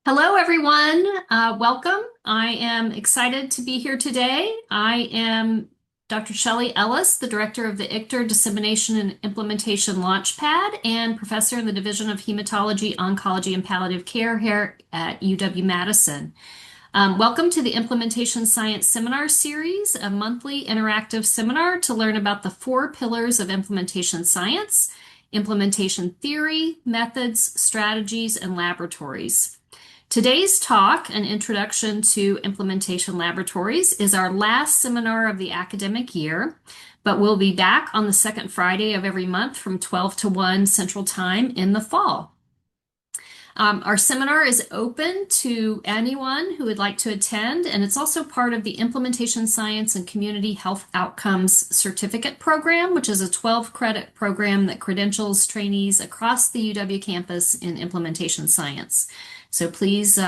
Hello, everyone. Welcome. I am excited to be here today. I am Dr. Shelley Ellis, the director of the ICTR Dissemination and Implementation Launchpad and professor in the Division of Hematology, Oncology, and Palliative Care here at UW-Madison. Welcome to the Implementation Science Seminar Series, a monthly interactive seminar to learn about the four pillars of implementation science: implementation theory, methods, strategies, and laboratories. Today's talk, An Introduction to Implementation Laboratories, is our last seminar of the academic year, but we'll be back on the second Friday of every month from 12 to 1 Central Time in the fall. Our seminar is open to anyone who would like to attend, and it's also part of the Implementation Science and Community Health Outcomes Certificate Program, which is a 12-credit program that credentials trainees across the UW campus in implementation science. So please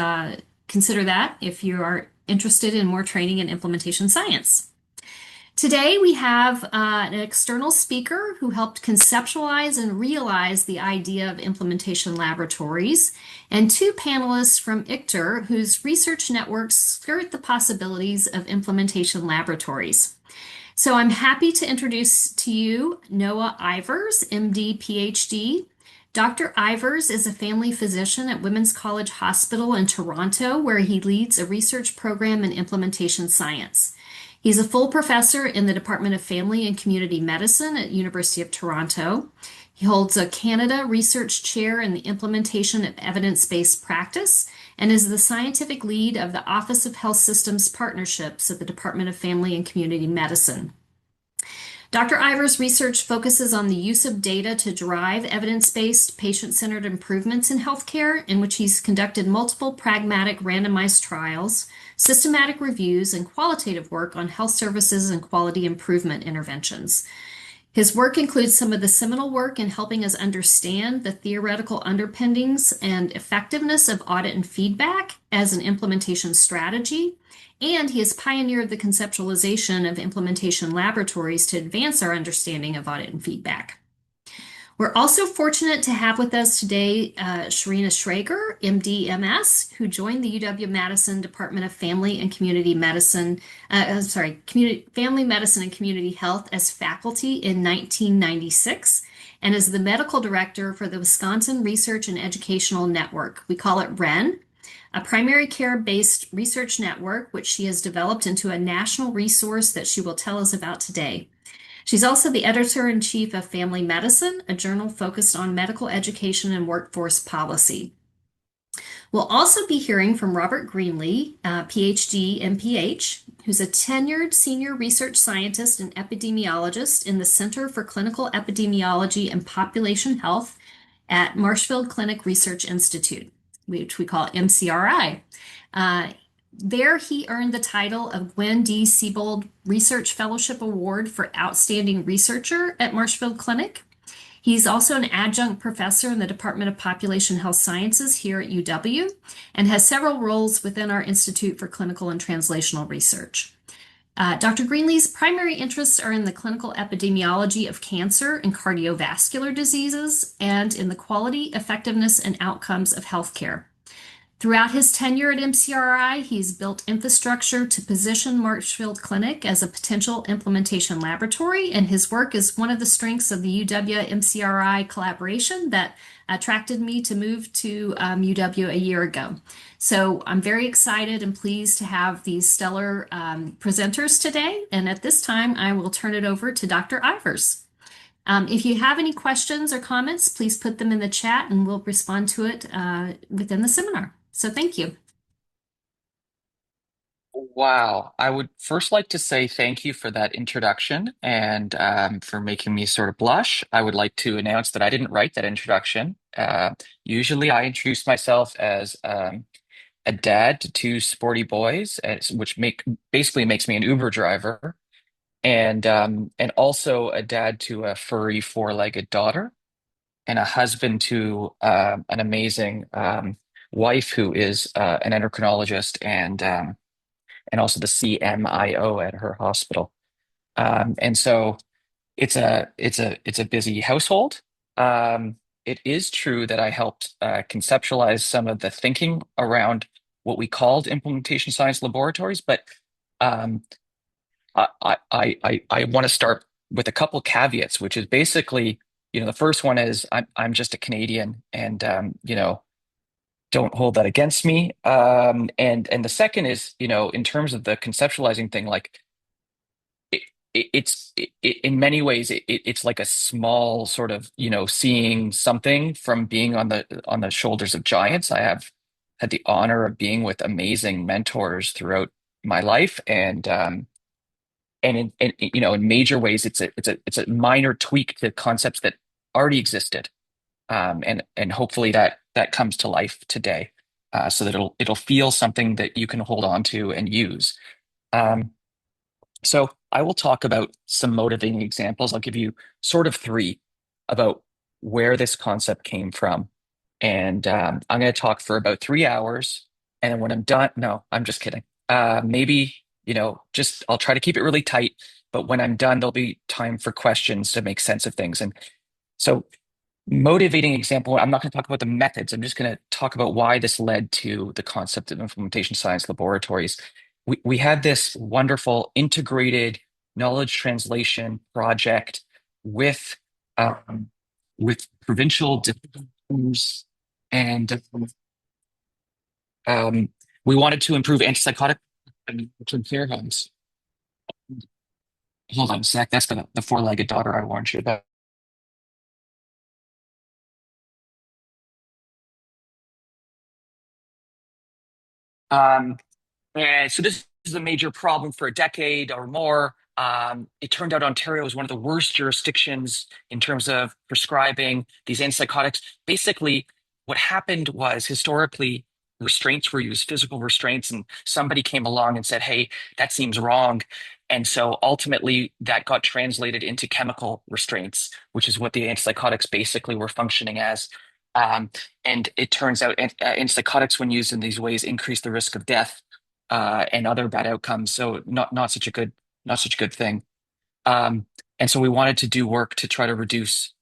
consider that if you are interested in more training in implementation science. Today we have an external speaker who helped conceptualize and realize the idea of implementation laboratories, and two panelists from ICTR whose research networks skirt the possibilities of implementation laboratories. So I'm happy to introduce to you Noah Ivers, MD, PhD. Dr. Ivers is a family physician at Women's College Hospital in Toronto, where he leads a research program in implementation science. He's a full professor in the Department of Family and Community Medicine at University of Toronto. He holds a Canada Research Chair in the Implementation of Evidence-Based Practice and is the scientific lead of the Office of Health Systems Partnerships at the Department of Family and Community Medicine. Dr. Ivers' research focuses on the use of data to drive evidence-based, patient-centered improvements in healthcare, in which he's conducted multiple pragmatic randomized trials, systematic reviews, and qualitative work on health services and quality improvement interventions. His work includes some of the seminal work in helping us understand the theoretical underpinnings and effectiveness of audit and feedback as an implementation strategy, and he has pioneered the conceptualization of implementation laboratories to advance our understanding of audit and feedback. We're also fortunate to have with us today Sharina Schrager, MD, MS, who joined the UW-Madison Department of Family and Community Medicine, Family Medicine and Community Health as faculty in 1996 and is the medical director for the Wisconsin Research and Educational Network. We call it WREN, a primary care-based research network, which she has developed into a national resource that she will tell us about today. She's also the editor-in-chief of Family Medicine, a journal focused on medical education and workforce policy. We'll also be hearing from Robert Greenlee, PhD, MPH, who's a tenured senior research scientist and epidemiologist in the Center for Clinical Epidemiology and Population Health at Marshfield Clinic Research Institute, which we call MCRI. There, he earned the title of Gwen D. Siebold Research Fellowship Award for Outstanding Researcher at Marshfield Clinic. He's also an adjunct professor in the Department of Population Health Sciences here at UW and has several roles within our Institute for Clinical and Translational Research. Dr. Greenlee's primary interests are in the clinical epidemiology of cancer and cardiovascular diseases and in the quality, effectiveness, and outcomes of healthcare. Throughout his tenure at MCRI, he's built infrastructure to position Marshfield Clinic as a potential implementation laboratory, and his work is one of the strengths of the UW-MCRI collaboration that attracted me to move to UW a year ago. So I'm very excited and pleased to have these stellar presenters today, and at this time, I will turn it over to Dr. Ivers. If you have any questions or comments, please put them in the chat and we'll respond to it within the seminar. So thank you. Wow. I would first like to say thank you for that introduction and for making me sort of blush. I would like to announce that I didn't write that introduction. Usually I introduce myself as a dad to two sporty boys, which basically makes me an Uber driver, and also a dad to a furry four-legged daughter, and a husband to an amazing wife who is an endocrinologist and also the CMIO at her hospital. And so it's a busy household. it is true that I helped conceptualize some of the thinking around what we called implementation science laboratories, but um, I want to start with a couple caveats, which is basically, the first one is I'm just a Canadian, and don't hold that against me. And the second is, in terms of the conceptualizing thing, like it, in many ways it's like a small sort of, seeing something from being on the shoulders of giants. I have had the honor of being with amazing mentors throughout my life, and in major ways it's a minor tweak to concepts that already existed, and hopefully that comes to life today, so that it'll feel something that you can hold on to and use. Um, so I will talk about some motivating examples. I'll give you sort of three about where this concept came from. And I'm going to talk for about 3 hours. And then when I'm done, no, I'm just kidding. Maybe, just I'll try to keep it really tight. But when I'm done, there'll be time for questions to make sense of things. And so, motivating example, I'm not going to talk about the methods. I'm just going to talk about why this led to the concept of implementation science laboratories. We had this wonderful integrated knowledge translation project with um, with provincial districts, and um, we wanted to improve antipsychotic and long-term care homes. Hold on a sec. That's the four-legged daughter I warned you about. Um, And so this is a major problem for a decade or more. It turned out Ontario was one of the worst jurisdictions in terms of prescribing these antipsychotics. Basically, what happened was historically restraints were used, physical restraints, and somebody came along and said, "Hey, that seems wrong." And so ultimately, that got translated into chemical restraints, which is what the antipsychotics basically were functioning as. Um, and it turns out antipsychotics, when used in these ways, increase the risk of death and other bad outcomes. So not such a good thing. Um, and so we wanted to do work to try to reduce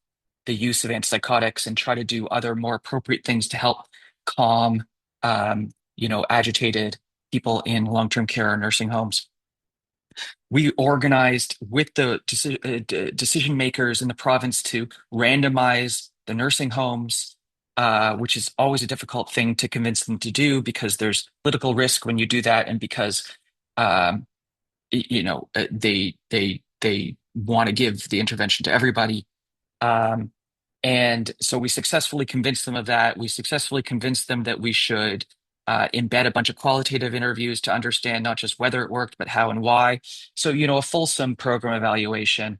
the use of antipsychotics and try to do other more appropriate things to help calm, agitated people in long-term care or nursing homes. We organized with the decision makers in the province to randomize the nursing homes, which is always a difficult thing to convince them to do because there's political risk when you do that, and because um, they want to give the intervention to everybody. Um, and so we successfully convinced them of that. We successfully convinced them that we should embed a bunch of qualitative interviews to understand not just whether it worked, but how and why. So, a fulsome program evaluation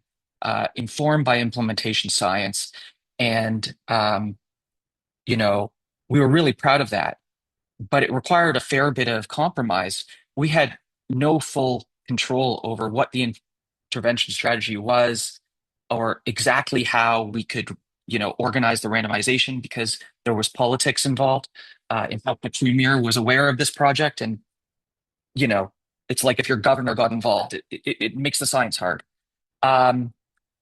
informed by implementation science. And, you know, we were really proud of that, but it required a fair bit of compromise. We had no full control over what the intervention strategy was, or exactly how we could, organize the randomization, because there was politics involved. In fact, the premier was aware of this project, and you know, it's like if your governor got involved, it makes the science hard. Um,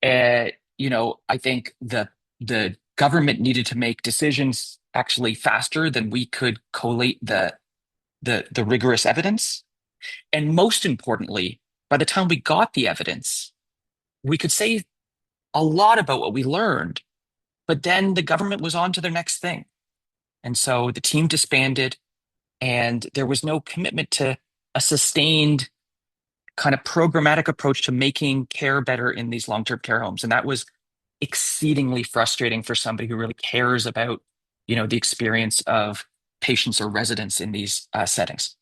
I think the government needed to make decisions actually faster than we could collate the rigorous evidence. And most importantly, by the time we got the evidence, we could say a lot about what we learned, but then the government was on to their next thing. And so the team disbanded, and there was no commitment to a sustained kind of programmatic approach to making care better in these long-term care homes. And that was exceedingly frustrating for somebody who really cares about, the experience of patients or residents in these settings.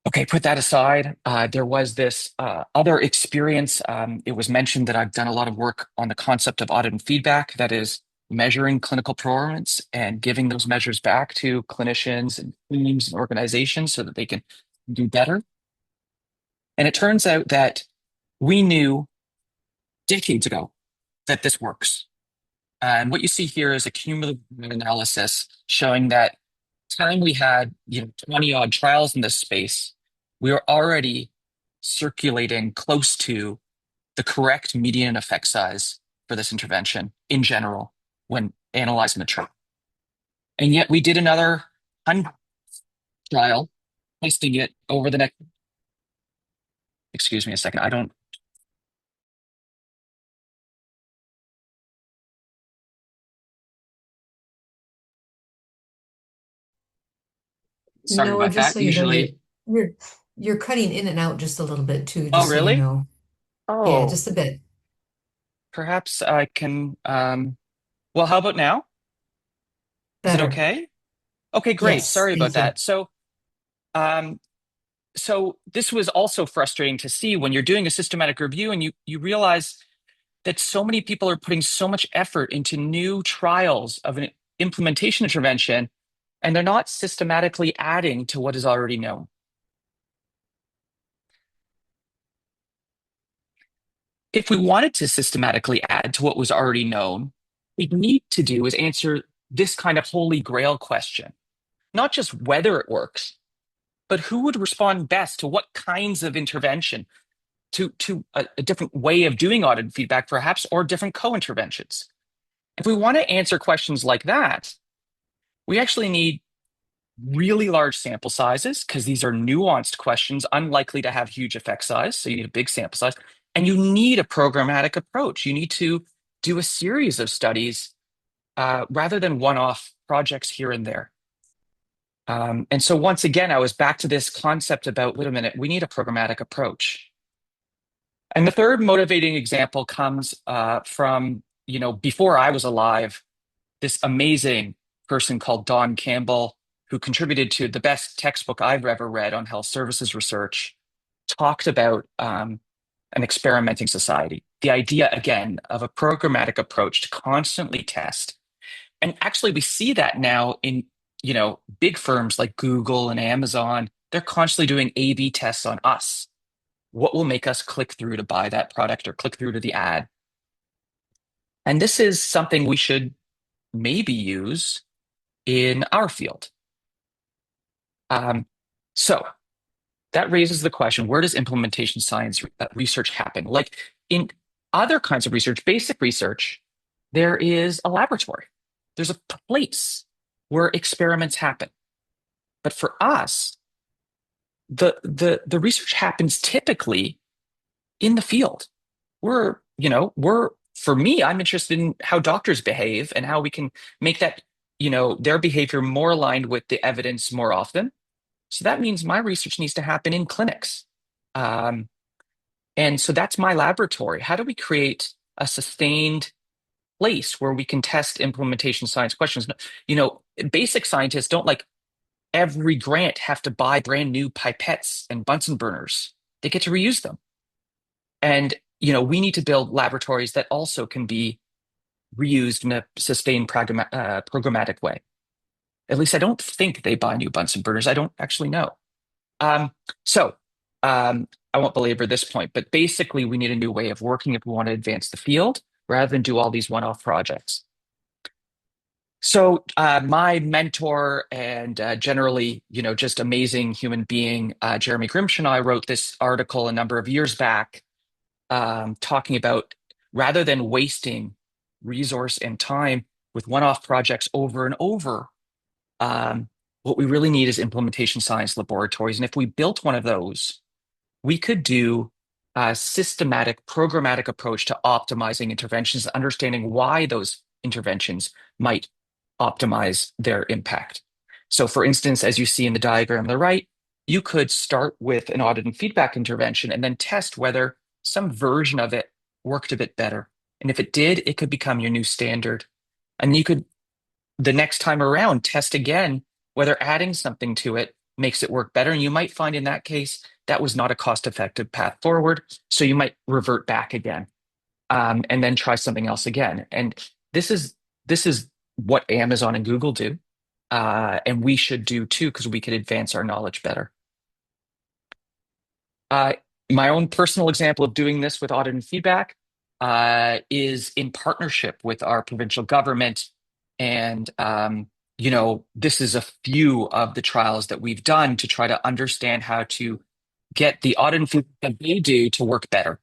Okay, put that aside. There was this other experience. It was mentioned that I've done a lot of work on the concept of audit and feedback, that is, measuring clinical performance and giving those measures back to clinicians and teams and organizations so that they can do better. And it turns out that we knew decades ago that this works. And what you see here is a cumulative analysis showing that time we had, 20 odd trials in this space, we were already circulating close to the correct median effect size for this intervention in general. when analyzing the trial. And yet we did another 100 trial, testing it over the next, excuse me a second, I don't, sorry Noah, about just that. so you know, Usually, you're you're cutting in and out just a little bit too, oh, just so you really? know. Yeah, Oh, just a bit perhaps I can, well, how about now? Is it better. okay? Okay, great. Yes, Sorry about thank you. that. Um, so this was also frustrating to see when you're doing a systematic review and you realize that so many people are putting so much effort into new trials of an implementation intervention, and they're not systematically adding to what is already known. If we wanted to systematically add to what was already known, what we need to do is answer this kind of holy grail question, not just whether it works, but who would respond best to what kinds of intervention, to a different way of doing audit feedback, perhaps, or different co-interventions. If we want to answer questions like that, we actually need really large sample sizes because these are nuanced questions, unlikely to have huge effect size. So you need a big sample size, and you need a programmatic approach. You need to do a series of studies rather than one-off projects here and there. And so once again, I was back to this concept about, wait a minute, we need a programmatic approach. And the third motivating example comes from, before I was alive, this amazing person called Don Campbell, who contributed to the best textbook I've ever read on health services research, talked about an experimenting society. The idea, again, of a programmatic approach to constantly test. And actually, we see that now in, big firms like Google and Amazon. They're constantly doing A/B tests on us. What will make us click through to buy that product or click through to the ad? And this is something we should maybe use in our field. Um, so that raises the question, where does implementation science research happen? Like in other kinds of research, basic research, there is a laboratory. There's a place where experiments happen. But for us, the research happens typically in the field. We're for me, I'm interested in how doctors behave and how we can make that, their behavior more aligned with the evidence more often. So that means my research needs to happen in clinics. Um, and so that's my laboratory. How do we create a sustained place where we can test implementation science questions? Basic scientists don't like every grant have to buy brand new pipettes and Bunsen burners. They get to reuse them. And, we need to build laboratories that also can be reused in a sustained programmatic way. At least I don't think they buy new Bunsen burners. I don't actually know. Um, so I won't belabor this point, but basically we need a new way of working if we want to advance the field rather than do all these one-off projects. So my mentor and generally, just amazing human being, Jeremy Grimshaw and I wrote this article a number of years back talking about rather than wasting resource and time with one-off projects over and over, what we really need is implementation science laboratories. And if we built one of those, we could do a systematic programmatic approach to optimizing interventions, understanding why those interventions might optimize their impact. So for instance, as you see in the diagram on the right, you could start with an audit and feedback intervention and then test whether some version of it worked a bit better. And if it did, it could become your new standard. And you could, the next time around, test again whether adding something to it makes it work better. And you might find in that case, that was not a cost-effective path forward. So you might revert back again and then try something else again. And this is what Amazon and Google do. And we should do too, because we could advance our knowledge better. Uh, my own personal example of doing this with audit and feedback is in partnership with our provincial government. And, this is a few of the trials that we've done to try to understand how to get the audit and feedback that they do to work better.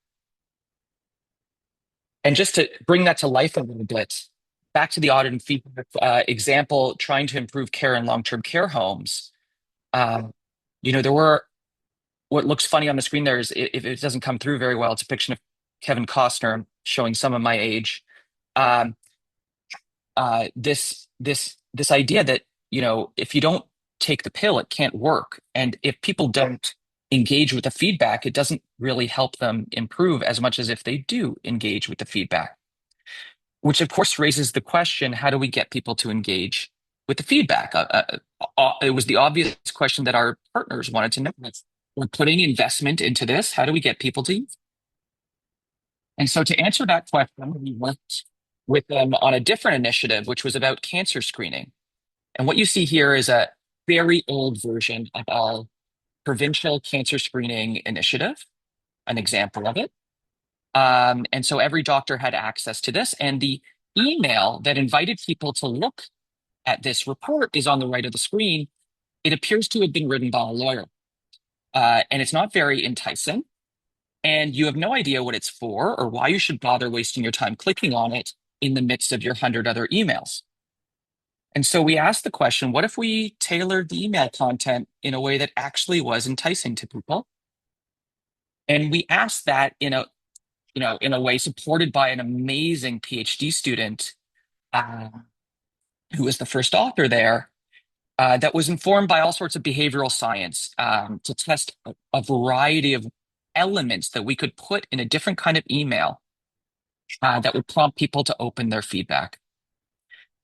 And just to bring that to life a little bit, back to the audit and feedback example, trying to improve care in long-term care homes. Um, there were what looks funny on the screen there is if it doesn't come through very well, it's a depiction of Kevin Costner showing some of my age. Um, this idea that if you don't take the pill, it can't work, and if people don't engage with the feedback, it doesn't really help them improve as much as if they do engage with the feedback. Which of course raises the question: how do we get people to engage with the feedback? It was the obvious question that our partners wanted to know. We're putting investment into this. How do we get people to use it? And so to answer that question, we worked with them on a different initiative, which was about cancer screening. And what you see here is a very old version of our provincial cancer screening initiative, an example of it. And so every doctor had access to this. And the email that invited people to look at this report is on the right of the screen. It appears to have been written by a lawyer. And it's not very enticing. And you have no idea what it's for or why you should bother wasting your time clicking on it in the midst of your 100 other emails. And so we asked the question, what if we tailored the email content in a way that actually was enticing to people? And we asked that in a way supported by an amazing PhD student who was the first author there, that was informed by all sorts of behavioral science to test a variety of elements that we could put in a different kind of email that would prompt people to open their feedback.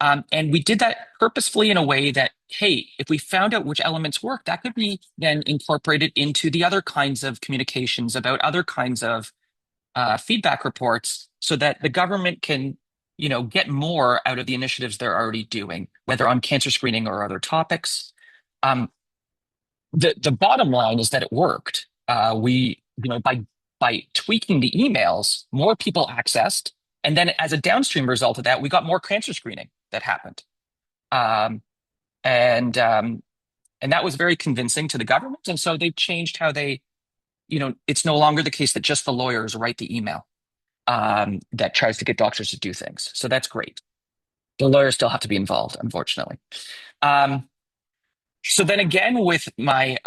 And we did that purposefully in a way that, hey, if we found out which elements work, that could be then incorporated into the other kinds of communications about other kinds of feedback reports so that the government can, get more out of the initiatives they're already doing, whether on cancer screening or other topics. The bottom line is that it worked. By tweaking the emails, more people accessed, and then as a downstream result of that, we got more cancer screening that happened, um, and that was very convincing to the government. And so they've changed how they, it's no longer the case that just the lawyers write the email that tries to get doctors to do things. So that's great. The lawyers still have to be involved, unfortunately. So then again, with my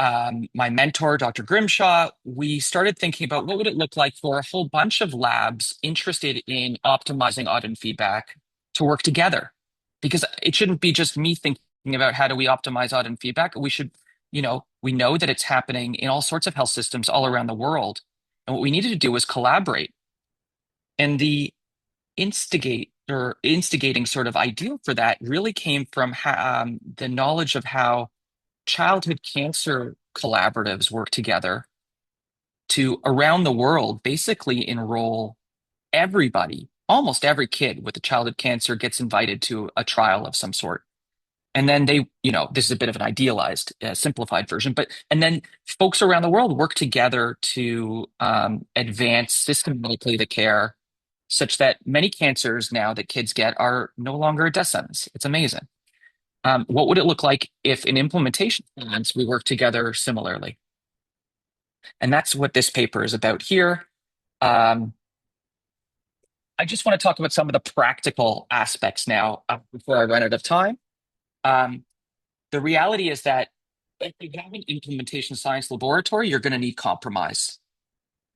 mentor, Dr. Grimshaw, we started thinking about what would it look like for a whole bunch of labs interested in optimizing audit and feedback to work together. Because it shouldn't be just me thinking about how do we optimize audit and feedback. We should, we know that it's happening in all sorts of health systems all around the world. And what we needed to do was collaborate. And the instigating sort of ideal for that really came from the knowledge of how childhood cancer collaboratives work together to around the world basically enroll everybody, almost every kid with a childhood cancer gets invited to a trial of some sort. And then they, this is a bit of an idealized, simplified version, and then folks around the world work together to advance systematically the care such that many cancers now that kids get are no longer a death sentence. It's amazing. What would it look like if in implementation plans we work together similarly? And that's what this paper is about here. I just want to talk about some of the practical aspects now before I run out of time. The reality is that if you have an implementation science laboratory, you're going to need compromise.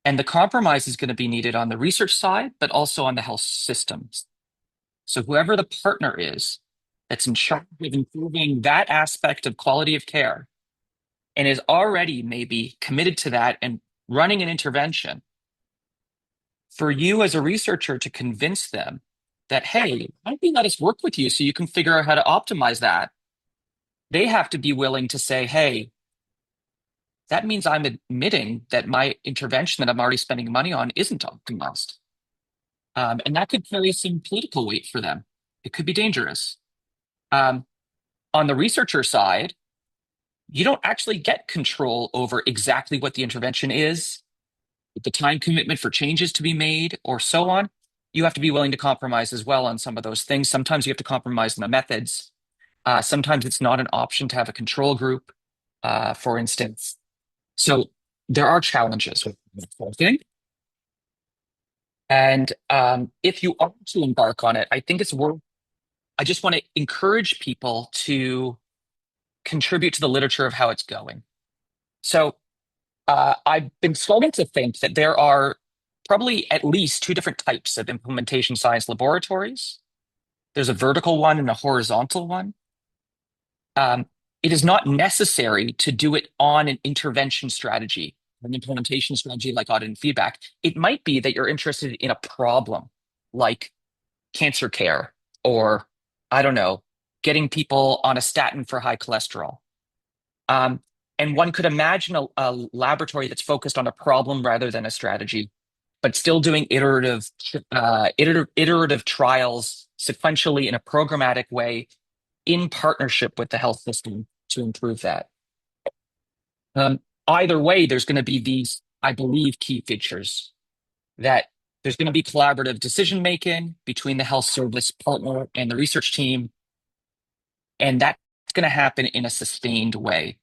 And the compromise is going to be needed on the research side, but also on the health systems. So whoever the partner is that's in charge of improving that aspect of quality of care and is already maybe committed to that and running an intervention, for you as a researcher to convince them that, hey, why don't we let us work with you so you can figure out how to optimize that? They have to be willing to say, hey, that means I'm admitting that my intervention that I'm already spending money on isn't optimized. And that could carry some political weight for them. It could be dangerous. On the researcher side, you don't actually get control over exactly what the intervention is, the time commitment for changes to be made, or so on. You have to be willing to compromise as well on some of those things. Sometimes you have to compromise on the methods. Sometimes it's not an option to have a control group, for instance. So there are challenges with the whole thing. And if you are to embark on it, I think it's worth I just want to encourage people to contribute to the literature of how it's going. So I've been starting to think that there are probably at least two different types of implementation science laboratories. There's a vertical one and a horizontal one. It is not necessary to do it on an intervention strategy, an implementation strategy like audit and feedback. It might be that you're interested in a problem like cancer care or, I don't know, getting people on a statin for high cholesterol. Um, and one could imagine a laboratory that's focused on a problem rather than a strategy, but still doing iterative trials sequentially in a programmatic way in partnership with the health system to improve that. Either way, there's going to be these, I believe, key features that there's going to be collaborative decision making between the health service partner and the research team, and that's going to happen in a sustained way.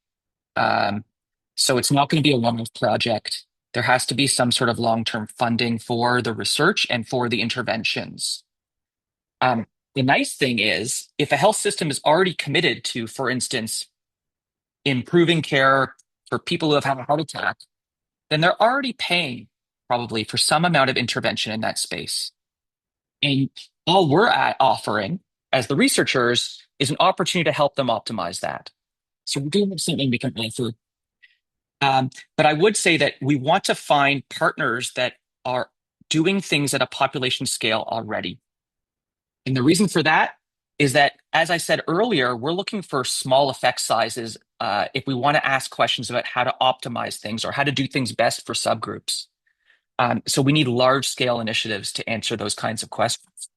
So it's not going to be a one-off project. There has to be some sort of long-term funding for the research and for the interventions. The nice thing is, if a health system is already committed to, for instance, improving care for people who have had a heart attack, then they're already paying probably for some amount of intervention in that space. And all we're offering as the researchers is an opportunity to help them optimize that. So we're doing something we can offer. But I would say that we want to find partners that are doing things at a population scale already. And the reason for that is that, as I said earlier, we're looking for small effect sizes if we want to ask questions about how to optimize things or how to do things best for subgroups. So we need large scale initiatives to answer those kinds of questions.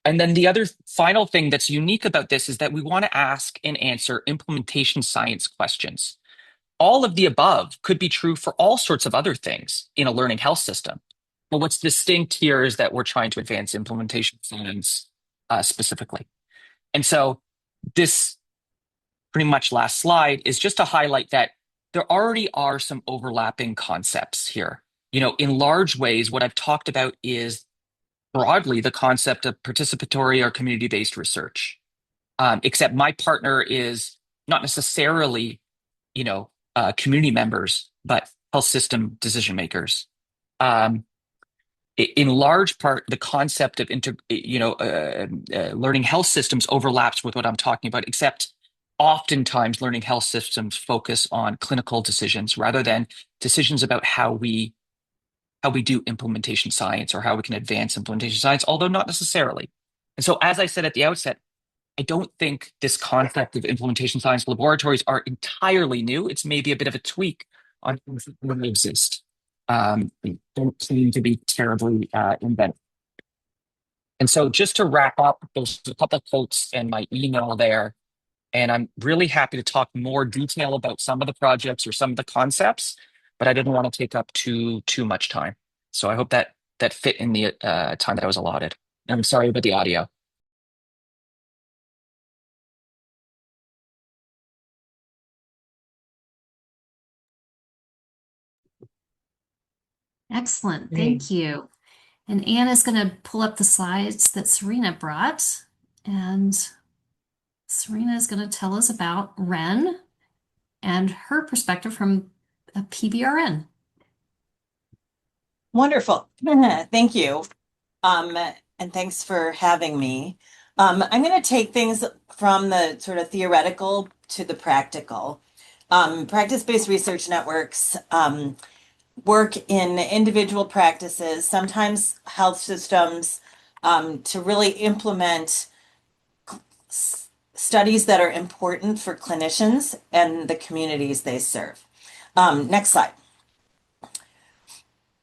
And then the other final thing that's unique about this is that we want to ask and answer implementation science questions. All of the above could be true for all sorts of other things in a learning health system. But what's distinct here is that we're trying to advance implementation science specifically. And so this pretty much last slide is just to highlight that there already are some overlapping concepts here. In large ways, what I've talked about is broadly the concept of participatory or community-based research, except my partner is not necessarily, community members, but health system decision makers. In large part, the concept of learning health systems overlaps with what I'm talking about, except oftentimes learning health systems focus on clinical decisions rather than decisions about how we do implementation science or how we can advance implementation science, although not necessarily. And so, as I said at the outset, I don't think this concept of implementation science laboratories are entirely new. It's maybe a bit of a tweak on things that already exist. They don't seem to be terribly inventive. And so just to wrap up, there's a couple of quotes in my email there, and I'm really happy to talk more detail about some of the projects or some of the concepts, but I didn't want to take up too much time. So I hope that fit in the time that I was allotted. And I'm sorry about the audio. Excellent. Great. Thank you. And Anne is going to pull up the slides that Serena brought. And Serena is going to tell us about Ren and her perspective from a PBRN. Wonderful. Thank you. And thanks for having me. I'm going to take things from the sort of theoretical to the practical. Practice-based research networks work in individual practices, sometimes health systems, to really implement studies that are important for clinicians and the communities they serve. Next slide.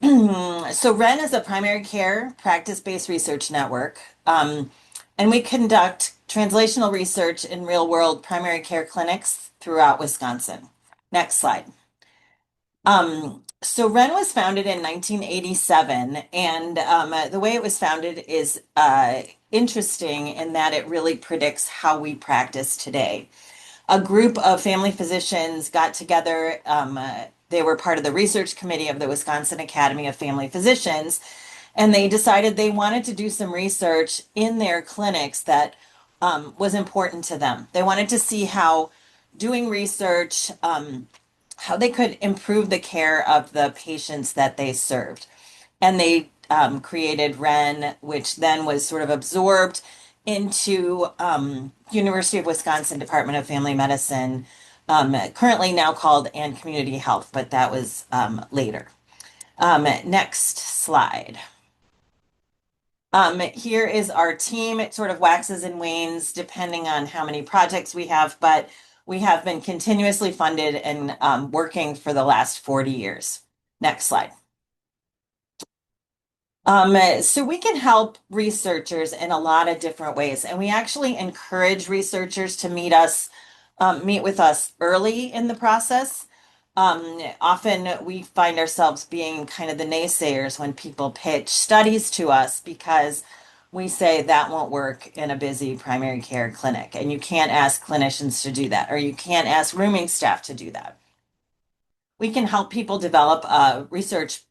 So REN is a primary care practice-based research network, and we conduct translational research in real-world primary care clinics throughout Wisconsin. Next slide. So REN was founded in 1987, and the way it was founded is interesting in that it really predicts how we practice today. A group of family physicians got together. They were part of the research committee of the Wisconsin Academy of Family Physicians, And they decided they wanted to do some research in their clinics that was important to them. They wanted to see how doing research, how they could improve the care of the patients that they served. And they created REN, which then was sort of absorbed into University of Wisconsin Department of Family Medicine, currently now called and Community Health, but that was later. Next slide. Here is our team. It sort of waxes and wanes depending on how many projects we have, but we have been continuously funded and working for the last 40 years. Next slide. So we can help researchers in a lot of different ways, and we actually encourage researchers to meet with us early in the process. Often we find ourselves being kind of the naysayers when people pitch studies to us because we say that won't work in a busy primary care clinic, and you can't ask clinicians to do that, or you can't ask rooming staff to do that. We can help people develop a research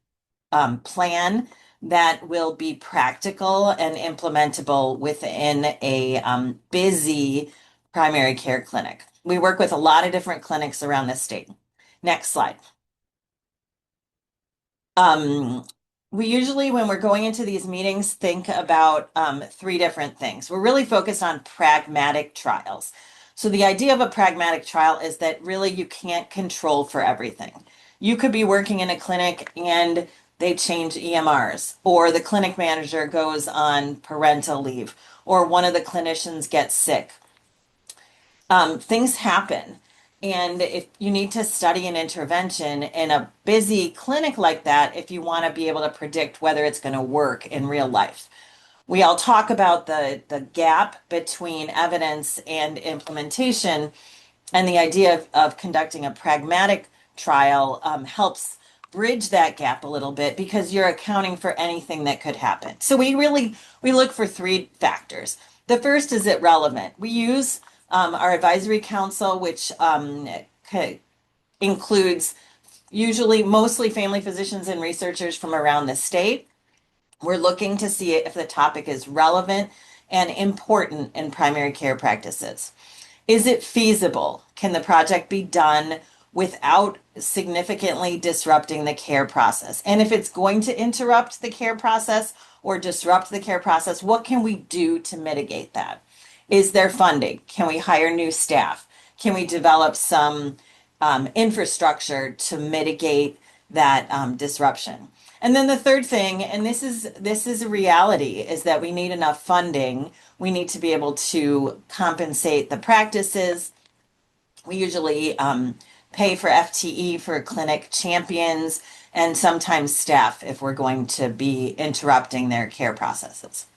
plan that will be practical and implementable within a busy primary care clinic. We work with a lot of different clinics around the state. Next slide. We usually, when we're going into these meetings, think about three different things. We're really focused on pragmatic trials. So the idea of a pragmatic trial is that really you can't control for everything. You could be working in a clinic and they change EMRs, or the clinic manager goes on parental leave, or one of the clinicians gets sick. Things happen. And if you need to study an intervention in a busy clinic like that, if you want to be able to predict whether it's going to work in real life. We all talk about the gap between evidence and implementation, and the idea of conducting a pragmatic trial helps bridge that gap a little bit because you're accounting for anything that could happen. So we look for three factors. The first, is it relevant? We use our advisory council, which includes mostly family physicians and researchers from around the state. We're looking to see if the topic is relevant and important in primary care practices. Is it feasible? Can the project be done without significantly disrupting the care process? And if it's going to interrupt the care process or disrupt the care process, what can we do to mitigate that? Is there funding? Can we hire new staff? Can we develop some infrastructure to mitigate that disruption? And then the third thing, and this is a reality, is that we need enough funding. We need to be able to compensate the practices. We usually pay for FTE for clinic champions and sometimes staff if we're going to be interrupting their care processes.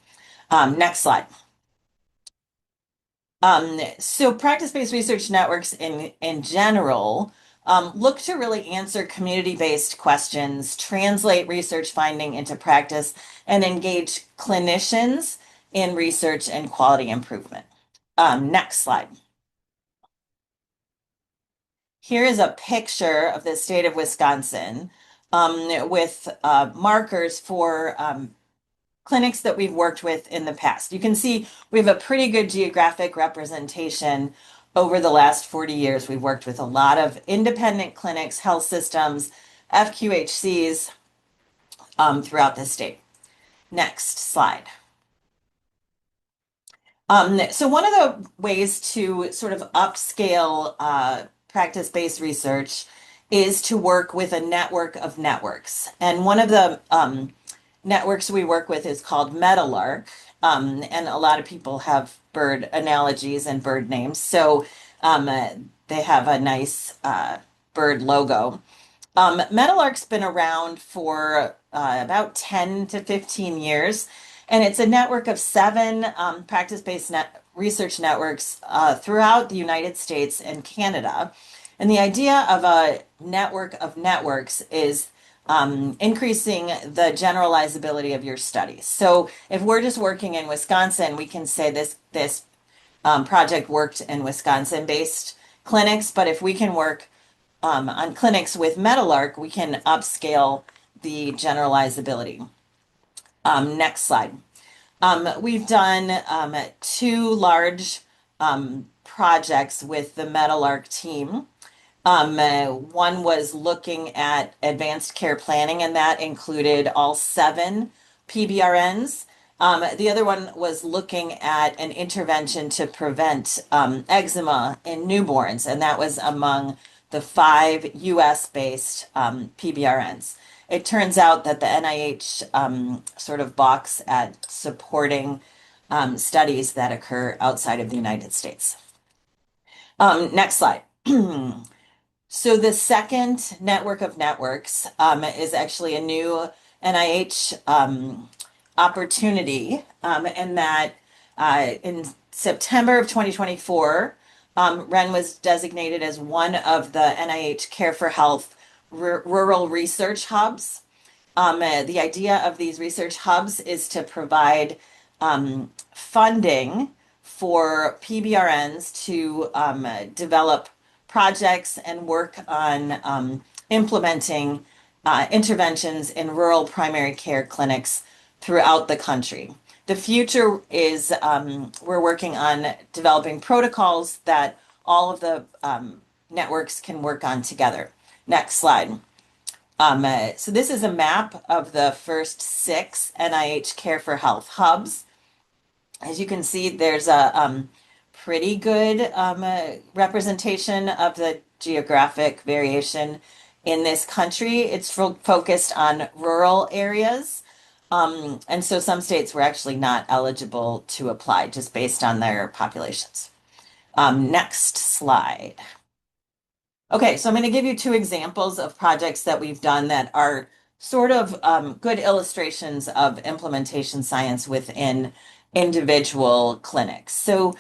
Next slide. So practice-based research networks in general look to really answer community-based questions, translate research finding into practice, and engage clinicians in research and quality improvement. Next slide. Here is a picture of the state of Wisconsin with markers for clinics that we've worked with in the past. You can see we have a pretty good geographic representation. Over the last 40 years, we've worked with a lot of independent clinics, health systems, FQHCs throughout the state. Next slide. So one of the ways to sort of upscale practice-based research is to work with a network of networks. And one of the networks we work with is called Meadowlark, and a lot of people have bird analogies and bird names. So they have a nice bird logo. Meadowlark's been around for about 10 to 15 years, and it's a network of 7 practice-based research networks throughout the United States and Canada. And the idea of a network of networks is increasing the generalizability of your studies. So if we're just working in Wisconsin, we can say this project worked in Wisconsin-based clinics, but if we can work on clinics with Meadowlark, we can upscale the generalizability. Next slide. We've done two large projects with the Meadowlark team. One was looking at advanced care planning, and that included all 7 PBRNs. The other one was looking at an intervention to prevent eczema in newborns, and that was among the 5 US-based PBRNs. It turns out that the NIH sort of balks at supporting studies that occur outside of the United States. Next slide. So the second network of networks is actually a new NIH opportunity, and that in September of 2024, Ren was designated as one of the NIH Care for Health rural research hubs. The idea of these research hubs is to provide funding for PBRNs to develop projects and work on implementing interventions in rural primary care clinics throughout the country. The future is we're working on developing protocols that all of the networks can work on together. Next slide. So this is a map of the first 6 NIH Care for Health hubs. As you can see, there's a pretty good representation of the geographic variation in this country. It's focused on rural areas. And so some states were actually not eligible to apply just based on their populations. Next slide. Okay, so I'm going to give you 2 examples of projects that we've done that are sort of good illustrations of implementation science within individual clinics. So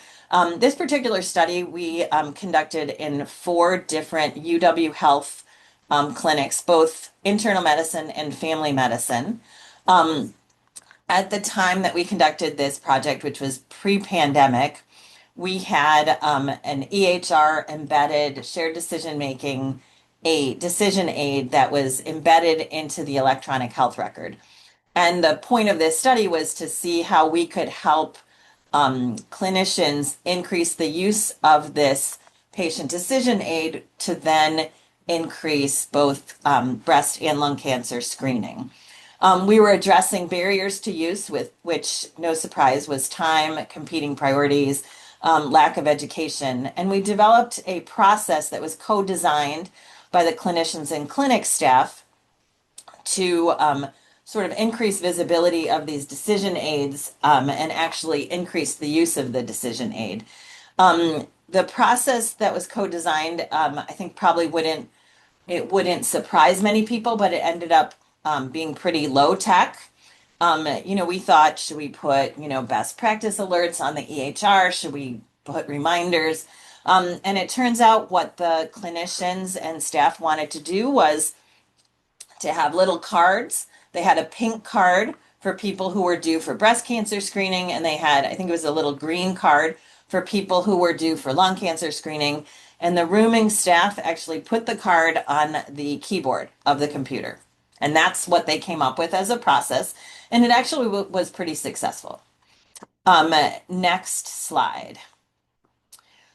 this particular study we conducted in 4 different UW Health clinics, both internal medicine and family medicine. At the time that we conducted this project, which was pre-pandemic, we had an EHR embedded shared decision making, a decision aid that was embedded into the electronic health record. And the point of this study was to see how we could help clinicians increase the use of this patient decision aid to then increase both breast and lung cancer screening. We were addressing barriers to use, with which, no surprise, was time, competing priorities, lack of education. And we developed a process that was co-designed by the clinicians and clinic staff to sort of increase visibility of these decision aids and actually increase the use of the decision aid. The process that was co-designed, I think probably wouldn't surprise many people, but it ended up being pretty low tech. We thought, should we put, best practice alerts on the EHR? Should we put reminders? And it turns out what the clinicians and staff wanted to do was to have little cards. They had a pink card for people who were due for breast cancer screening, and they had, I think it was a little green card for people who were due for lung cancer screening. And the rooming staff actually put the card on the keyboard of the computer. And that's what they came up with as a process. And it actually was pretty successful. Next slide.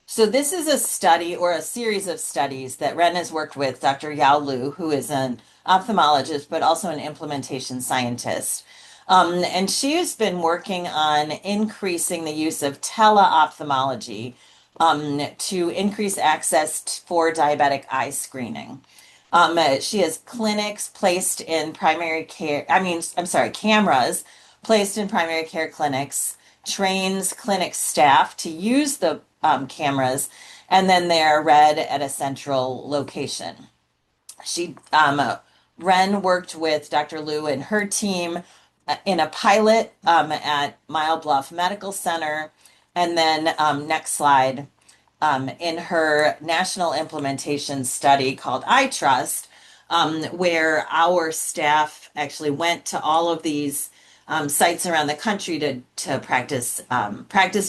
So this is a study or a series of studies that Ren has worked with Dr. Yao Lu, who is an ophthalmologist, but also an implementation scientist. And she has been working on increasing the use of teleophthalmology to increase access for diabetic eye screening. She has cameras placed in primary care clinics, trains clinic staff to use the cameras, and then they are read at a central location. Ren worked with Dr. Liu and her team in a pilot at Mile Bluff Medical Center, and then next slide, in her national implementation study called iTrust, where our staff actually went to all of these sites around the country to practice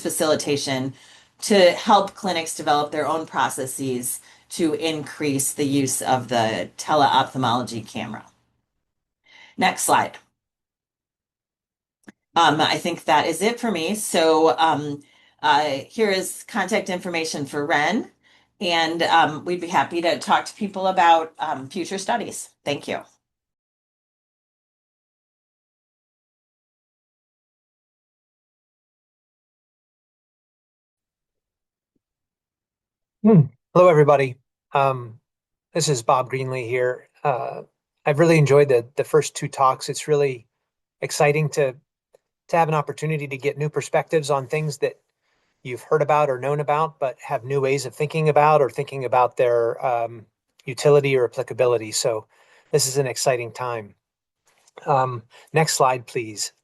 facilitation to help clinics develop their own processes to increase the use of the teleophthalmology camera. Next slide. I think that is it for me. So here is contact information for Ren, and we'd be happy to talk to people about future studies. Thank you. Hello, everybody. This is Bob Greenlee here. I've really enjoyed the first two talks. It's really exciting to have an opportunity to get new perspectives on things that you've heard about or known about, but have new ways of thinking about or thinking about their utility or applicability. So this is an exciting time. Next slide, please.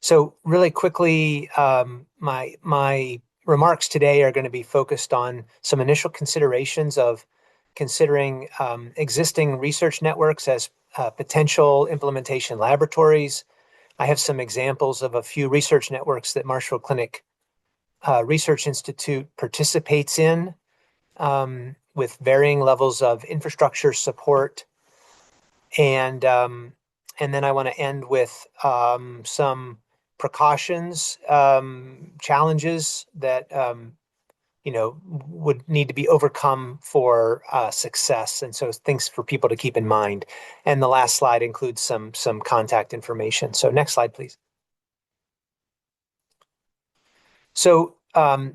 So really quickly, my remarks today are going to be focused on some initial considerations of considering existing research networks as potential implementation laboratories. I have some examples of a few research networks that Marshfield Clinic Research Institute participates in with varying levels of infrastructure support. And then I want to end with some precautions, challenges that would need to be overcome for success, and so things for people to keep in mind. And the last slide includes some contact information. So next slide, please. So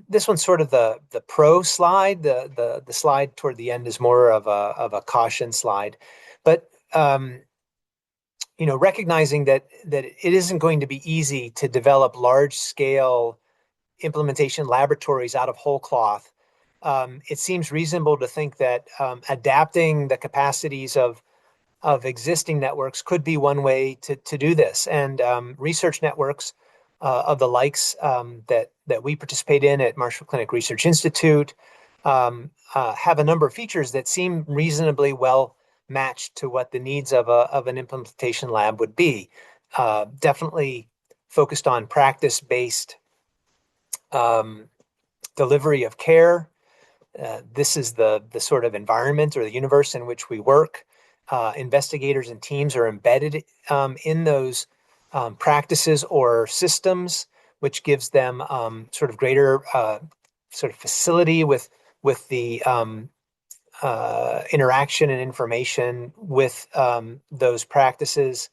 this one's sort of the pro slide. The slide toward the end is more of a caution slide, but recognizing that it isn't going to be easy to develop large scale implementation laboratories out of whole cloth. It seems reasonable to think that adapting the capacities of existing networks could be one way to do this. And research networks of the likes that we participate in at Marshfield Clinic Research Institute have a number of features that seem reasonably well matched to what the needs of an implementation lab would be. Definitely focused on practice-based delivery of care. This is the sort of environment or the universe in which we work. Investigators and teams are embedded in those practices or systems, which gives them sort of greater sort of facility with the interaction and information with those practices.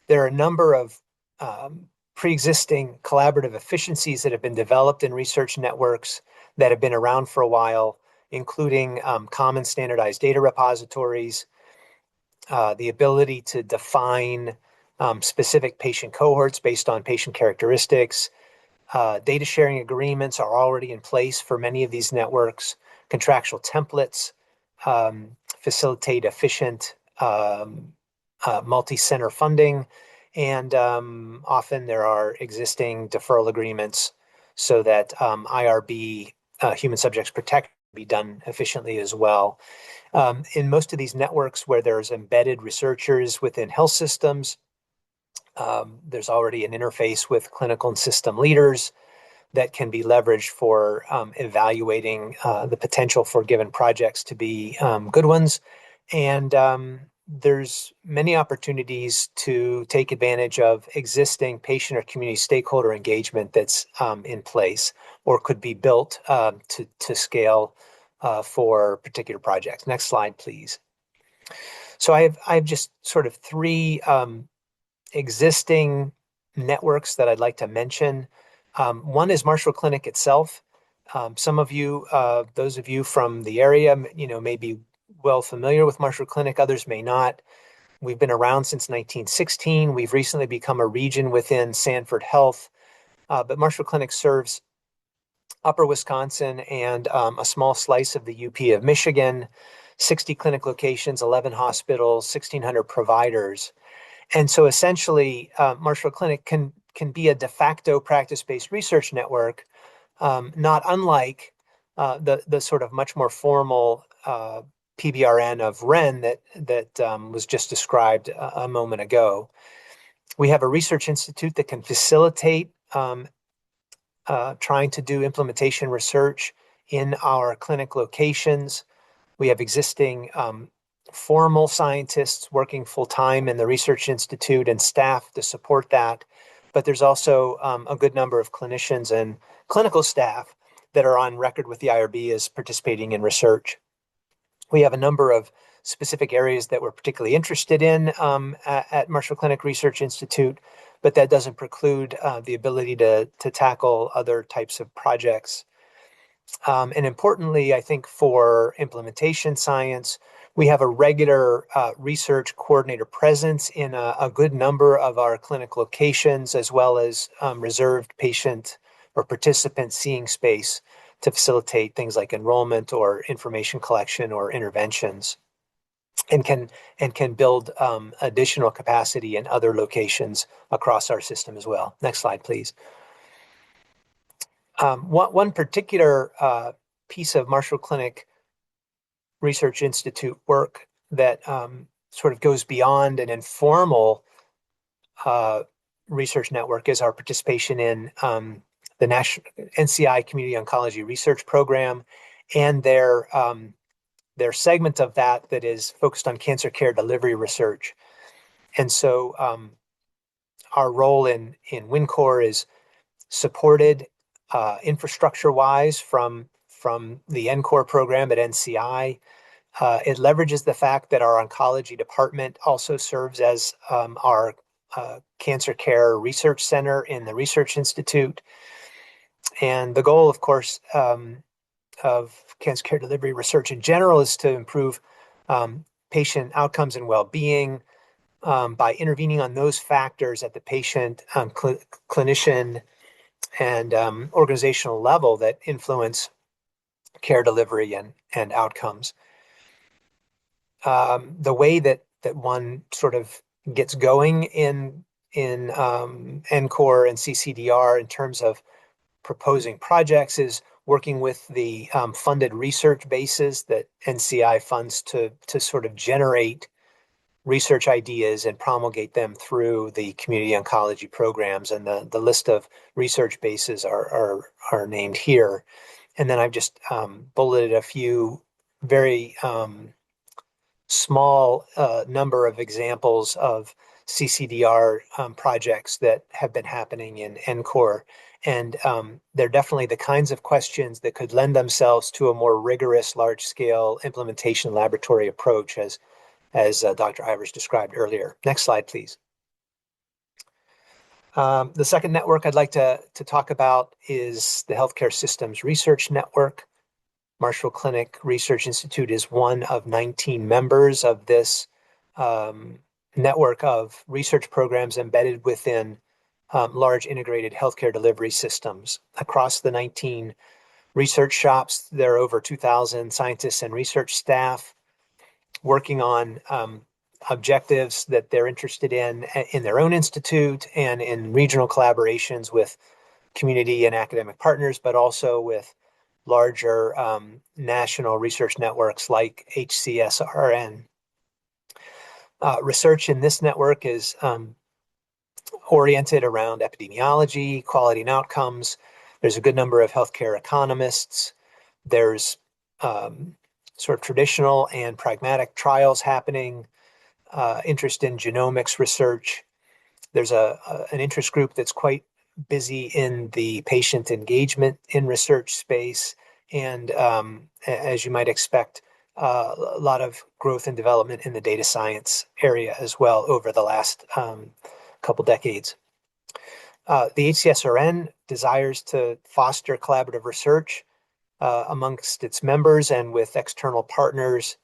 There are a number of pre-existing collaborative efficiencies that have been developed in research networks that have been around for a while, including common standardized data repositories, the ability to define specific patient cohorts based on patient characteristics. Data sharing agreements are already in place for many of these networks. Contractual templates facilitate efficient multi-center funding, and often there are existing deferral agreements so that IRB, human subjects protection, be done efficiently as well. In most of these networks where there's embedded researchers within health systems, there's already an interface with clinical and system leaders that can be leveraged for evaluating the potential for given projects to be good ones. And there's many opportunities to take advantage of existing patient or community stakeholder engagement that's in place or could be built to scale for particular projects. Next slide, please. So I have just sort of three existing networks that I'd like to mention. One is Marshfield Clinic itself. Some of you, those of you from the area, may be well familiar with Marshfield Clinic. Others may not. We've been around since 1916. We've recently become a region within Sanford Health, but Marshfield Clinic serves Upper Wisconsin and a small slice of the UP of Michigan, 60 clinic locations, 11 hospitals, 1,600 providers. And so essentially, Marshfield Clinic can be a de facto practice-based research network, not unlike the sort of much more formal PBRN of REN that was just described a moment ago. We have a research institute that can facilitate trying to do implementation research in our clinic locations. We have existing formal scientists working full-time in the research institute and staff to support that. but there's also a good number of clinicians and clinical staff that are on record with the IRB as participating in research. We have a number of specific areas that we're particularly interested in at Marshall Clinic Research Institute, but that doesn't preclude the ability to tackle other types of projects. And importantly, I think for implementation science, we have a regular research coordinator presence in a good number of our clinic locations, as well as reserved patient or participant seeing space to facilitate things like enrollment or information collection or interventions, and can build additional capacity in other locations across our system as well. Next slide, please. One particular piece of Marshall Clinic Research Institute work that sort of goes beyond an informal research network is our participation in the National NCI Community Oncology Research Program, and their segment of that is focused on cancer care delivery research. And so our role in WinCore is supported infrastructure-wise from the NCORE program at NCI. It leverages the fact that our oncology department also serves as our cancer care research center in the Research Institute. And the goal, of course, of cancer care delivery research in general is to improve patient outcomes and well-being by intervening on those factors at the patient, clinician, and organizational level that influence care delivery and outcomes. The way that one sort of gets going in NCORE and CCDR in terms of proposing projects is working with the funded research bases that NCI funds to sort of generate research ideas and promulgate them through the community oncology programs. And the list of research bases are named here. And then I've just bulleted a few very small number of examples of CCDR projects that have been happening in NCORE. And they're definitely the kinds of questions that could lend themselves to a more rigorous, large-scale implementation laboratory approach, as Dr. Ivers described earlier. Next slide, please. The second network I'd like to talk about is the Healthcare Systems Research Network. Marshall Clinic Research Institute is one of 19 members of this network of research programs embedded within large integrated healthcare delivery systems. Across the 19 research shops, there are over 2,000 scientists and research staff working on objectives that they're interested in their own institute and in regional collaborations with community and academic partners, but also with larger national research networks like HCSRN. Research in this network is oriented around epidemiology, quality and outcomes. There's a good number of healthcare economists. There's sort of traditional and pragmatic trials happening, interest in genomics research. There's an interest group that's quite busy in the patient engagement in research space. And as you might expect, a lot of growth and development in the data science area as well over the last couple decades. The HCSRN desires to foster collaborative research amongst its members and with external partners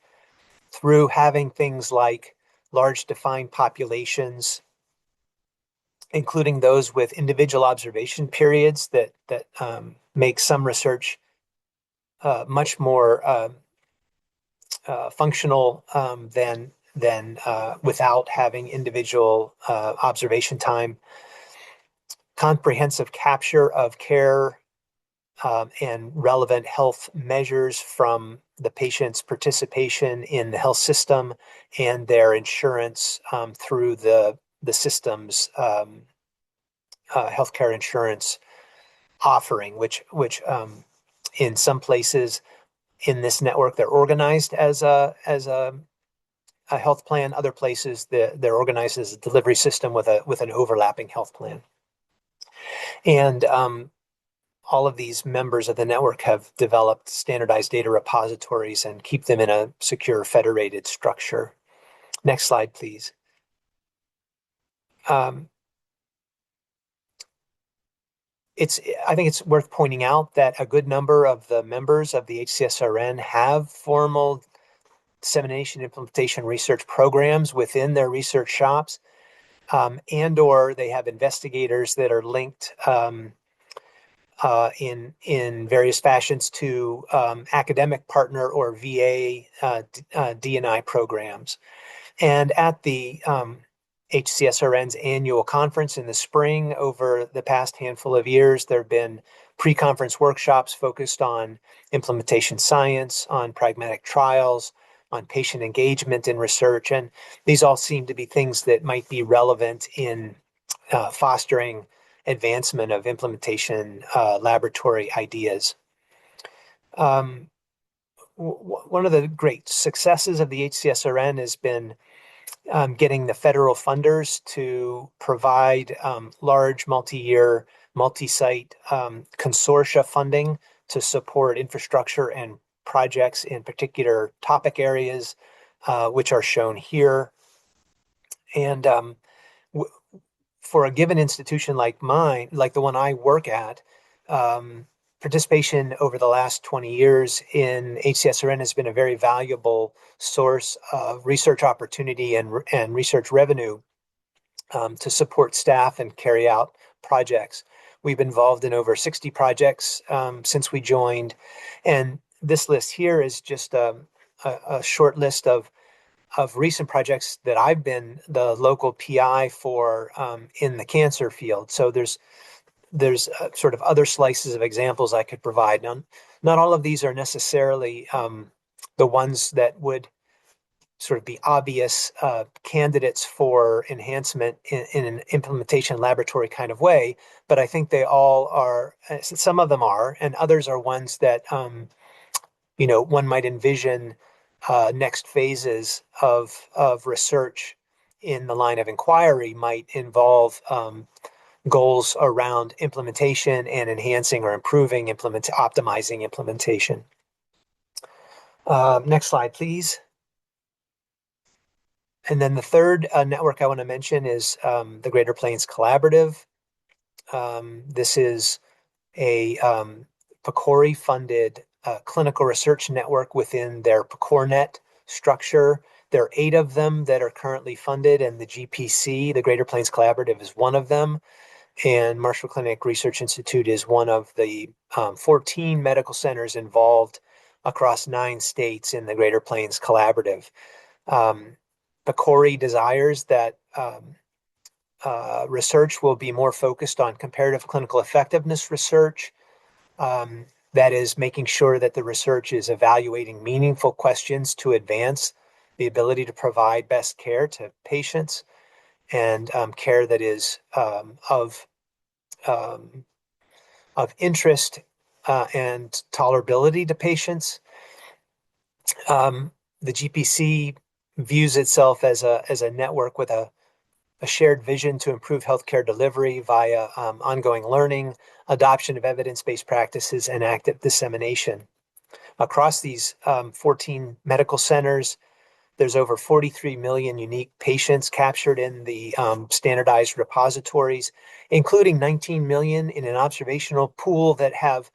through having things like large defined populations, including those with individual observation periods that make some research much more functional than without having individual observation time. Comprehensive capture of care and relevant health measures from the patient's participation in the health system and their insurance through the system's healthcare insurance offering, which in some places in this network they're organized as a health plan. Other places they're organized as a delivery system with an overlapping health plan. And all of these members of the network have developed standardized data repositories and keep them in a secure federated structure. Next slide, please. I think it's worth pointing out that a good number of the members of the HCSRN have formal dissemination implementation research programs within their research shops, and or they have investigators that are linked in various fashions to academic partner or VA D&I programs. And at the HCSRN's annual conference in the spring, over the past handful of years, there have been pre-conference workshops focused on implementation science, on pragmatic trials, on patient engagement in research. And these all seem to be things that might be relevant in fostering advancement of implementation laboratory ideas. One of the great successes of the HCSRN has been getting the federal funders to provide large multi-year, multi-site consortia funding to support infrastructure and projects in particular topic areas, which are shown here. And for a given institution like mine, like the one I work at, participation over the last 20 years in HCSRN has been a very valuable source of research opportunity and research revenue to support staff and carry out projects. We've been involved in over 60 projects since we joined. And this list here is just a short list of recent projects that I've been the local PI for in the cancer field. So there's sort of other slices of examples I could provide. Now, not all of these are necessarily the ones that would sort of be obvious candidates for enhancement in an implementation laboratory kind of way, but I think they all are, some of them are, and others are ones that, one might envision next phases of research in the line of inquiry might involve goals around implementation and enhancing or improving, optimizing implementation. Next slide, please. And then the third network I want to mention is the Greater Plains Collaborative. This is a PCORI-funded clinical research network within their PCORNet structure. There are 8 of them that are currently funded, and the GPC, the Greater Plains Collaborative, is one of them. And Marshall Clinic Research Institute is one of the 14 medical centers involved across 9 states in the Greater Plains Collaborative. PCORI desires that research will be more focused on comparative clinical effectiveness research. That is making sure that the research is evaluating meaningful questions to advance the ability to provide best care to patients and care that is of interest and tolerability to patients. The GPC views itself as a network with a shared vision to improve healthcare delivery via ongoing learning, adoption of evidence-based practices, and active dissemination. Across these 14 medical centers, there's over 43 million unique patients captured in the standardized repositories, including 19 million in an observational pool that have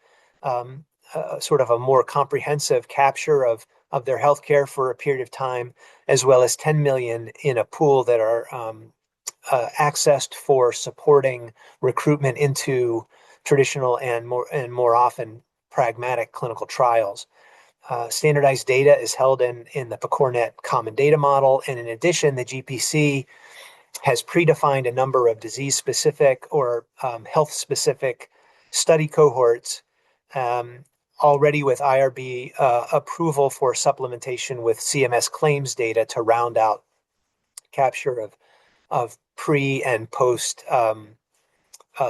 sort of a more comprehensive capture of their healthcare for a period of time, as well as 10 million in a pool that are accessed for supporting recruitment into traditional and more often pragmatic clinical trials. Standardized data is held in the PCORNet common data model. And in addition, the GPC has predefined a number of disease-specific or health-specific study cohorts already with IRB approval for supplementation with CMS claims data to round out capture of pre and post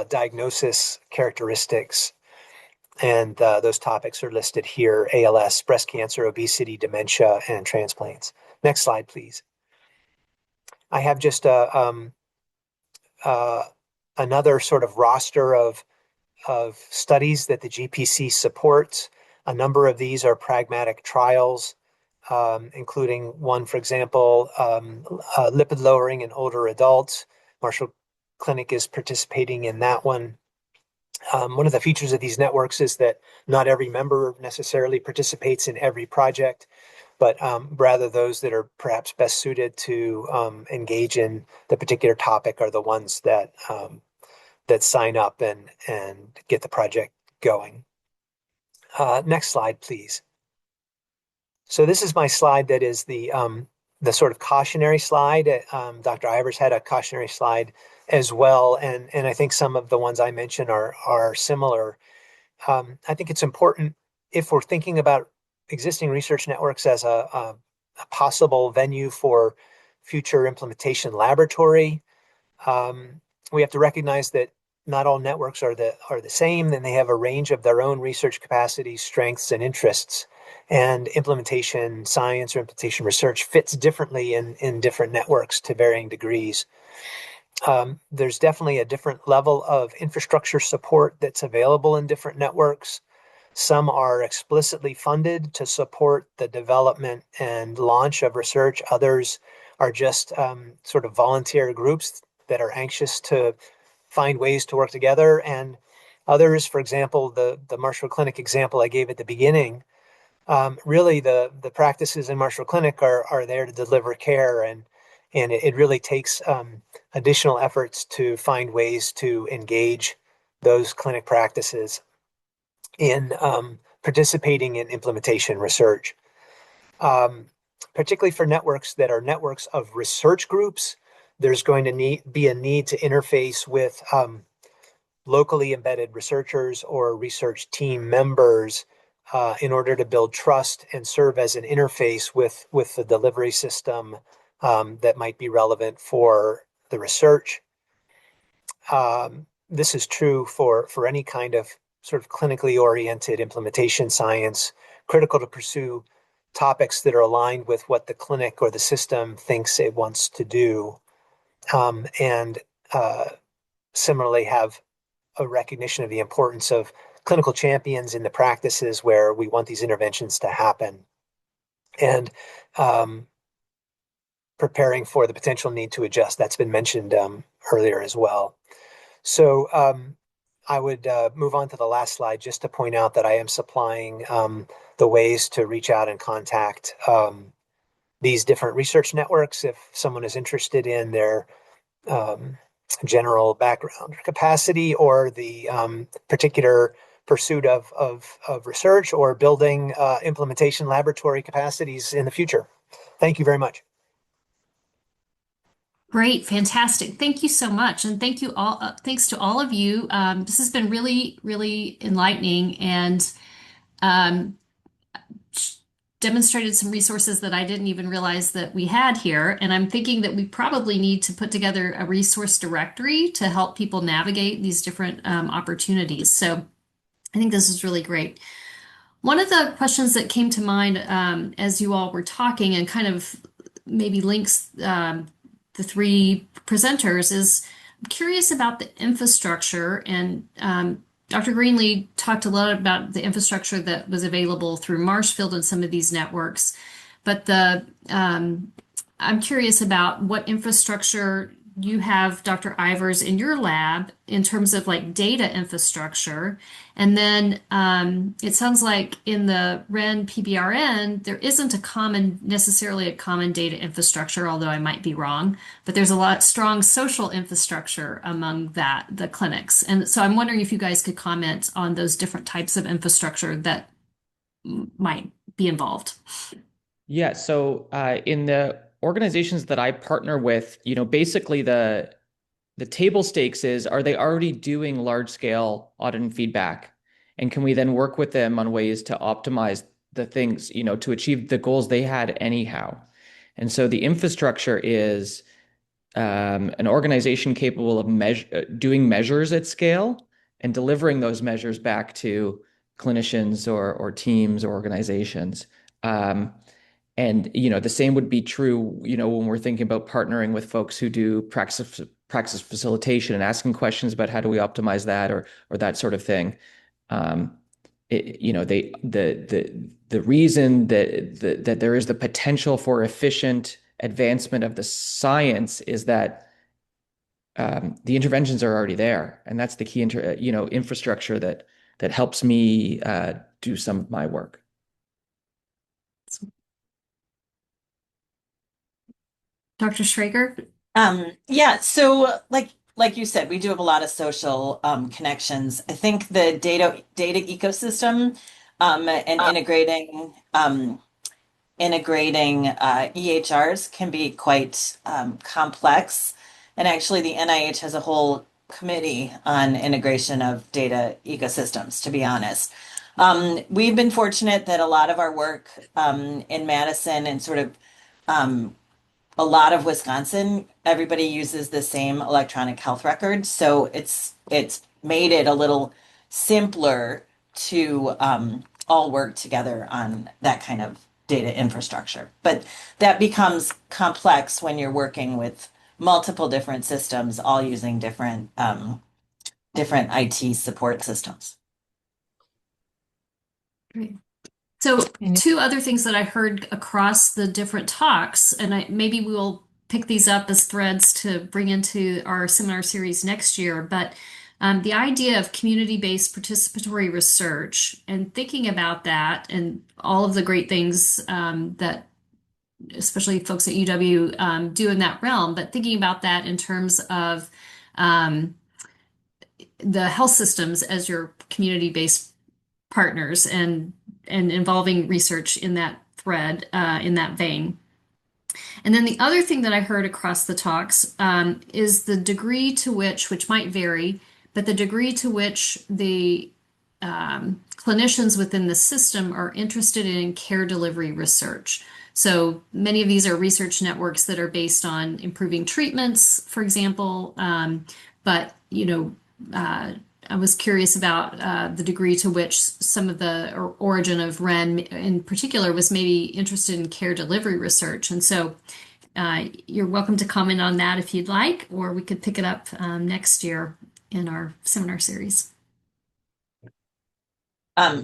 diagnosis characteristics. And those topics are listed here: ALS, breast cancer, obesity, dementia, and transplants. Next slide, please. I have just a another sort of roster of studies that the GPC supports. A number of these are pragmatic trials, including one, for example, lipid lowering in older adults. Marshall Clinic is participating in that one. One of the features of these networks is that not every member necessarily participates in every project, but rather those that are perhaps best suited to engage in the particular topic are the ones that sign up and get the project going. Next slide, please. So this is my slide that is the sort of cautionary slide. Dr. Ivers had a cautionary slide as well, and I think some of the ones I mentioned are similar. I think it's important if we're thinking about existing research networks as a possible venue for future implementation laboratory. We have to recognize that not all networks are the same, and they have a range of their own research capacities, strengths, and interests. And implementation science or implementation research fits differently in different networks to varying degrees. There's definitely a different level of infrastructure support that's available in different networks. Some are explicitly funded to support the development and launch of research. Others are just sort of volunteer groups that are anxious to find ways to work together. And others, for example, the Marshall Clinic example I gave at the beginning, really the practices in Marshall Clinic are there to deliver care, and it really takes additional efforts to find ways to engage those clinic practices in participating in implementation research. Particularly for networks that are networks of research groups, there's going to be a need to interface with locally embedded researchers or research team members in order to build trust and serve as an interface with the delivery system that might be relevant for the research. This is true for any kind of sort of clinically oriented implementation science, critical to pursue topics that are aligned with what the clinic or the system thinks it wants to do, and similarly have a recognition of the importance of clinical champions in the practices where we want these interventions to happen, and preparing for the potential need to adjust. That's been mentioned earlier as well. So I would move on to the last slide just to point out that I am supplying the ways to reach out and contact these different research networks if someone is interested in their general background or capacity, or the particular pursuit of research or building implementation laboratory capacities in the future. Thank you very much. Great, fantastic. Thank you so much. And thank you all, thanks to all of you. This has been really, really enlightening, and um, demonstrated some resources that I didn't even realize that we had here. And I'm thinking that we probably need to put together a resource directory to help people navigate these different opportunities. So I think this is really great. One of the questions that came to mind as you all were talking, and kind of maybe links the three presenters, is I'm curious about the infrastructure. And Dr. Greenlee talked a lot about the infrastructure that was available through Marshfield and some of these networks. But I'm curious about what infrastructure you have, Dr. Ivers, in your lab in terms of like data infrastructure. And then it sounds like in the REN PBRN, there isn't necessarily a common data infrastructure, although I might be wrong, but there's a lot strong social infrastructure among the clinics. And so I'm wondering if you guys could comment on those different types of infrastructure that might be involved. Yeah, so in the organizations that I partner with, basically the table stakes is, are they already doing large scale audit and feedback? And can we then work with them on ways to optimize the things, to achieve the goals they had anyhow? And so the infrastructure is an organization capable of doing measures at scale and delivering those measures back to clinicians or teams or organizations. And, the same would be true, when we're thinking about partnering with folks who do practice facilitation and asking questions about how do we optimize that or that sort of thing. The reason that there is the potential for efficient advancement of the science is that the interventions are already there, and that's the key infrastructure that helps me do some of my work. Dr. Schrager? Yeah, so like you said, we do have a lot of social connections. I think the data ecosystem and integrating EHRs can be quite complex. And actually, the NIH has a whole committee on integration of data ecosystems, to be honest. We've been fortunate that a lot of our work in Madison and sort of a lot of Wisconsin, everybody uses the same electronic health record. So it's made it a little simpler to all work together on that kind of data infrastructure. But that becomes complex when you're working with multiple different systems, all using different IT support systems. Great. So two other things that I heard across the different talks, and maybe we will pick these up as threads to bring into our seminar series next year, but the idea of community-based participatory research and thinking about that and all of the great things that especially folks at UW do in that realm, but thinking about that in terms of the health systems as your community-based partners and involving research in that thread, in that vein. And then the other thing that I heard across the talks is the degree to which might vary, but the degree to which the clinicians within the system are interested in care delivery research. So many of these are research networks that are based on improving treatments, for example. But, I was curious about the degree to which some of the origin of REN in particular was maybe interested in care delivery research. And so you're welcome to comment on that if you'd like, or we could pick it up next year in our seminar series.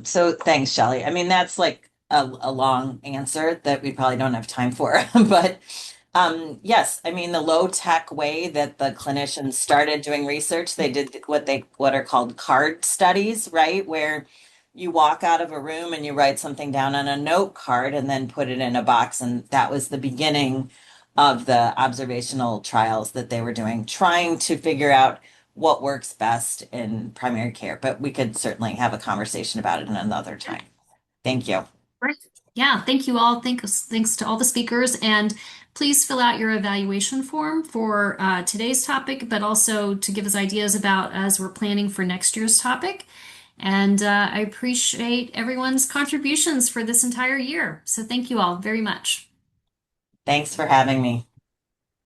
So thanks, Shelley. I mean, that's like a long answer that we probably don't have time for, but yes, I mean the low tech way that the clinicians started doing research, they did what are called card studies, right? Where you walk out of a room and you write something down on a note card and then put it in a box, and that was the beginning of the observational trials that they were doing, trying to figure out what works best in primary care. But we could certainly have a conversation about it in another time. Thank you. Great. Yeah, thank you all. Thanks to all the speakers. And please fill out your evaluation form for today's topic, but also to give us ideas about as we're planning for next year's topic. And I appreciate everyone's contributions for this entire year. So thank you all very much. Thanks for having me.